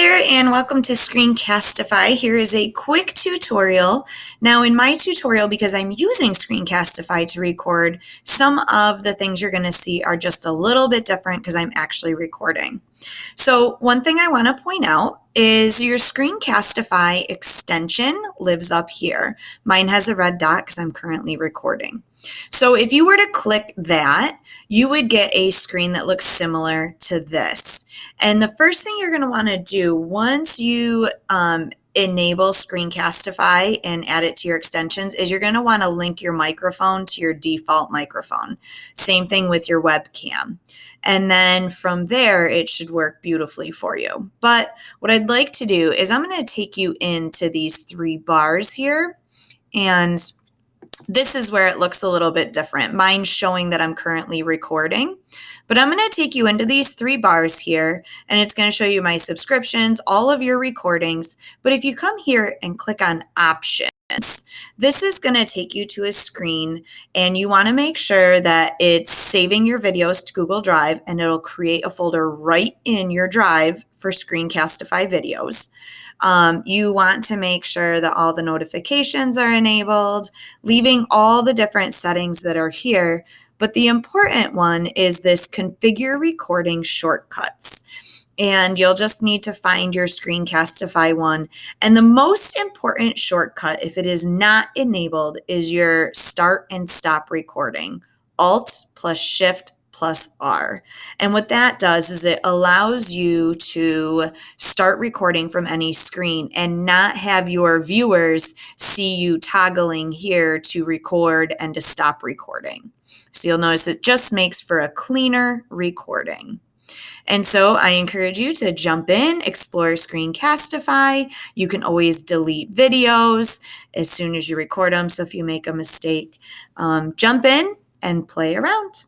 there and welcome to Screencastify. Here is a quick tutorial. Now in my tutorial, because I'm using Screencastify to record, some of the things you're going to see are just a little bit different because I'm actually recording. So one thing I want to point out is your Screencastify extension lives up here. Mine has a red dot because I'm currently recording. So if you were to click that, you would get a screen that looks similar to this. And the first thing you're going to want to do once you enable Screencastify and add it to your extensions is you're going to want to link your microphone to your default microphone. Same thing with your webcam. And then from there, it should work beautifully for you. But what I'd like to do is I'm going to take you into these three bars here. And this is where it looks a little bit different. Mine's showing that I'm currently recording, but I'm going to take you into these three bars here, and it's going to show you my subscriptions, all of your recordings. But if you come here and click on options, this is going to take you to a screen, and you want to make sure that it's saving your videos to Google Drive, and it'll create a folder right in your drive for Screencastify videos. You want to make sure that all the notifications are enabled, leaving all the different settings that are here. But the important one is this configure recording shortcuts. And you'll just need to find your Screencastify one. And the most important shortcut, if it is not enabled, is your start and stop recording. Alt plus Shift plus R. And what that does is it allows you to start recording from any screen and not have your viewers see you toggling here to record and to stop recording. So you'll notice it just makes for a cleaner recording. And so I encourage you to jump in, explore Screencastify. You can always delete videos as soon as you record them. So if you make a mistake, jump in and play around.